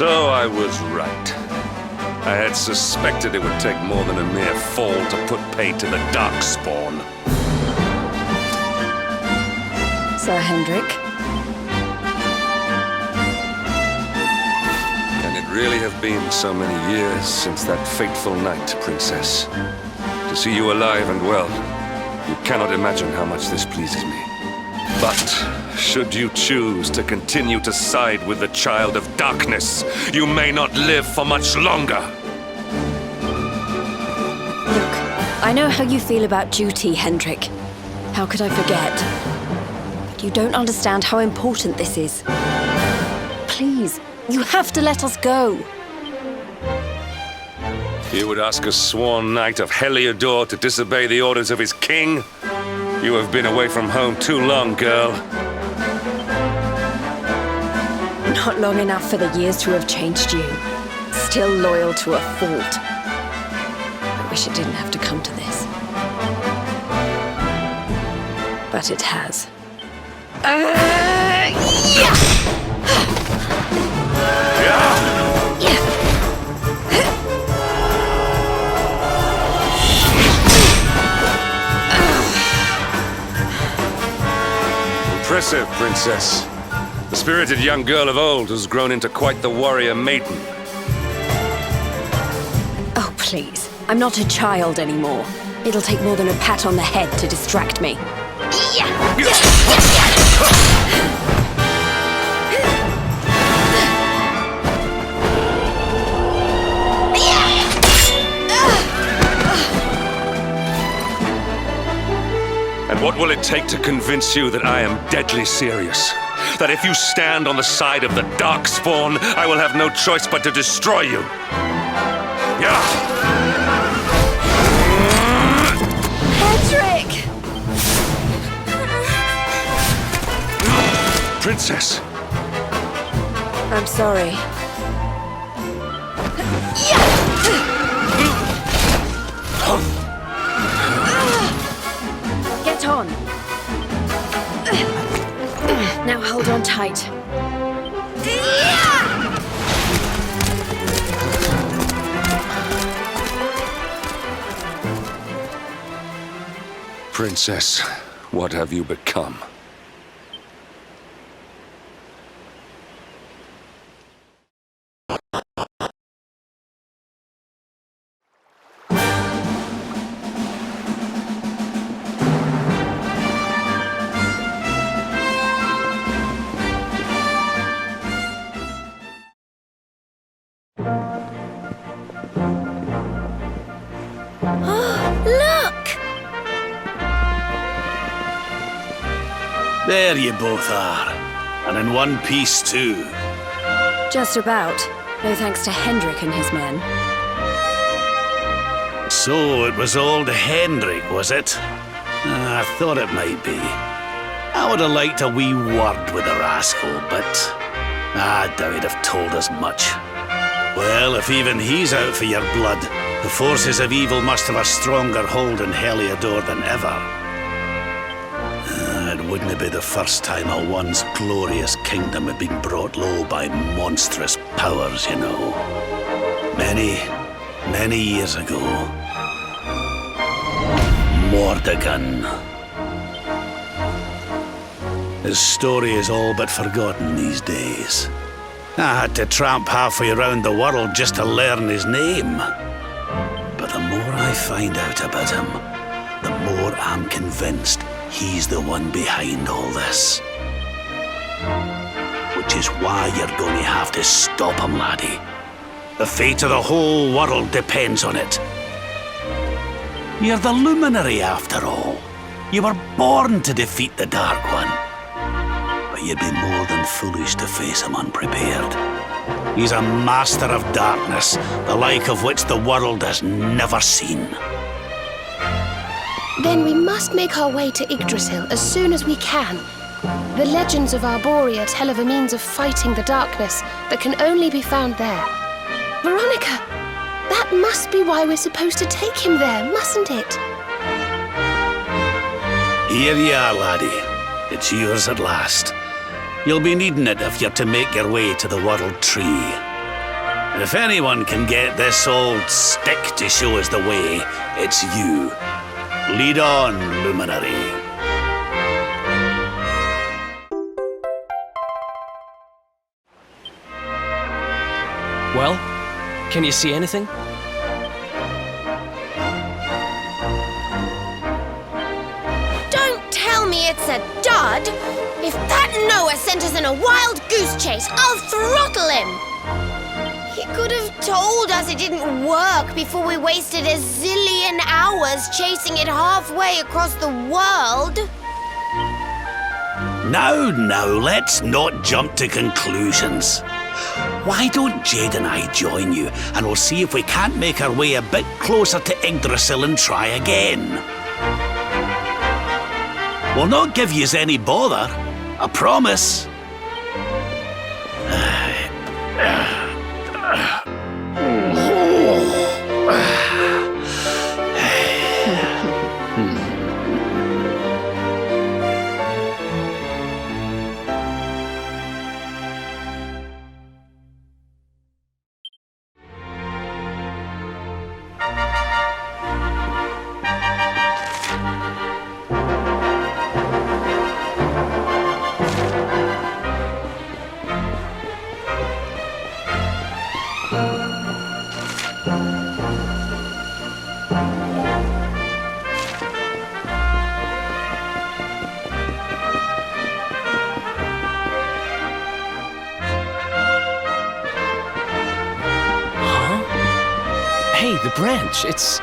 So I was right. I had suspected it would take more than a mere fall to put paid to the Darkspawn. Sir Hendrik? Can it really have been so many years since that fateful night, Princess? To see you alive and well, you cannot imagine how much this pleases me. But should you choose to continue to side with the Child of Darkness, you may not live for much longer. Look, I know how you feel about duty, Hendrik. How could I forget? But you don't understand how important this is. Please, you have to let us go. You would ask a sworn knight of Heliodor to disobey the orders of his king? You have been away from home too long, girl. Not long enough for the years to have changed you. Still loyal to a fault. I wish it didn't have to come to this. But it has. Impressive, Princess. The spirited young girl of old has grown into quite the warrior maiden. Oh, please. I'm not a child anymore. It'll take more than a pat on the head to distract me. And what will it take to convince you that I am deadly serious? That if you stand on the side of the Darkspawn, I will have no choice but to destroy you? Yeah! Hendrik! Princess! I'm sorry. Get on. Now hold on tight. Princess, what have you become? Look! There you both are. And in one piece, too. Just about. No thanks to Hendrik and his men. So it was old Hendrik, was it? I thought it might be. I would have liked a wee word with the rascal, but I doubt he'd have told us much. Well, if even he's out for your blood, the forces of evil must have a stronger hold in Heliodor than ever. It wouldn't be the first time a once glorious kingdom had been brought low by monstrous powers, you know. Many years ago. Mordegon. His story is all but forgotten these days. I had to tramp halfway around the world just to learn his name. But the more I find out about him, the more I'm convinced he's the one behind all this. Which is why you're going to have to stop him, laddie. The fate of the whole world depends on it. You're the luminary, after all. You were born to defeat the Dark One. But you'd be more than foolish to face him unprepared. He's a master of darkness, the like of which the world has never seen. Then we must make our way to Yggdrasil as soon as we can. The legends of Arborea tell of a means of fighting the darkness that can only be found there. Veronica, that must be why we're supposed to take him there, mustn't it? Here you are, laddie. It's yours at last. You'll be needing it if you're to make your way to the World Tree. If anyone can get this old stick to show us the way, it's you. Lead on, Luminary. Well, can you see anything? Don't tell me it's a dud! If that Noah sent us in a wild goose chase, I'll throttle him! He could have told us it didn't work before we wasted a zillion hours chasing it halfway across the world. Now, let's not jump to conclusions. Why don't Jade and I join you, and we'll see if we can't make our way a bit closer to Yggdrasil and try again. We'll not give yous any bother, I promise. Hey, the branch, it's...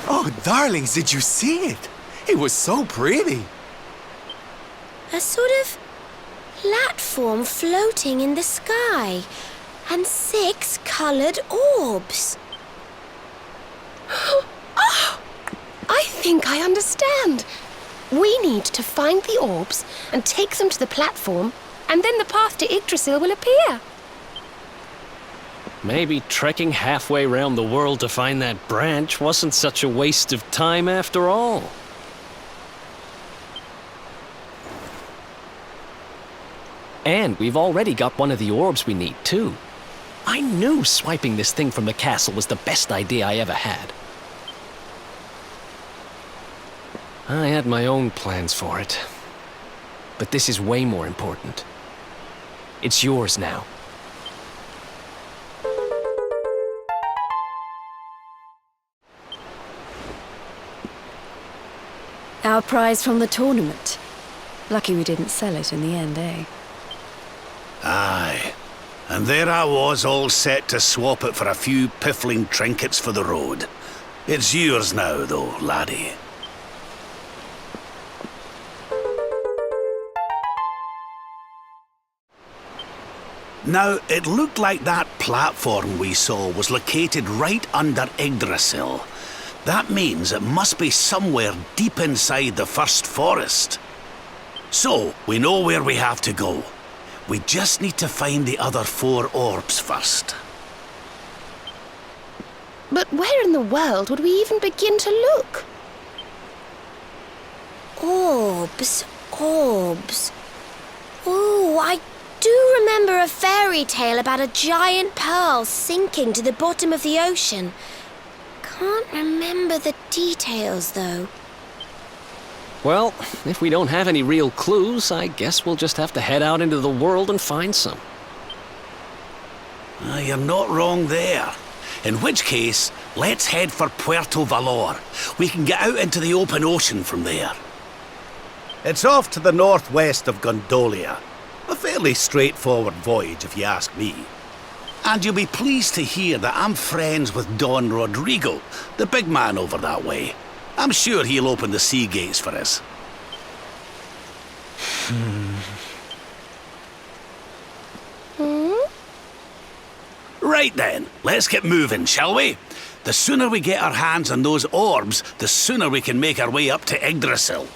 Oh, darlings, did you see it? It was so pretty. A sort of platform floating in the sky, and 6 colored orbs. Oh, I think I understand. We need to find the orbs and take them to the platform, and then the path to Yggdrasil will appear. Maybe trekking halfway around the world to find that branch wasn't such a waste of time after all. And we've already got one of the orbs we need, too. I knew swiping this thing from the castle was the best idea I ever had. I had my own plans for it. But this is way more important. It's yours now. Our prize from the tournament. Lucky we didn't sell it in the end, eh? Aye. And there I was, all set to swap it for a few piffling trinkets for the road. It's yours now, though, laddie. Now, it looked like that platform we saw was located right under Yggdrasil. That means it must be somewhere deep inside the first forest. So, we know where we have to go. We just need to find the other 4 orbs first. But where in the world would we even begin to look? Orbs. Oh, I do remember a fairy tale about a giant pearl sinking to the bottom of the ocean. Can't remember the details, though. Well, if we don't have any real clues, I guess we'll just have to head out into the world and find some. You're not wrong there. In which case, let's head for Puerto Valor. We can get out into the open ocean from there. It's off to the northwest of Gondolia. A fairly straightforward voyage, if you ask me. And you'll be pleased to hear that I'm friends with Don Rodrigo, the big man over that way. I'm sure he'll open the sea gates for us. Right then, let's get moving, shall we? The sooner we get our hands on those orbs, the sooner we can make our way up to Yggdrasil.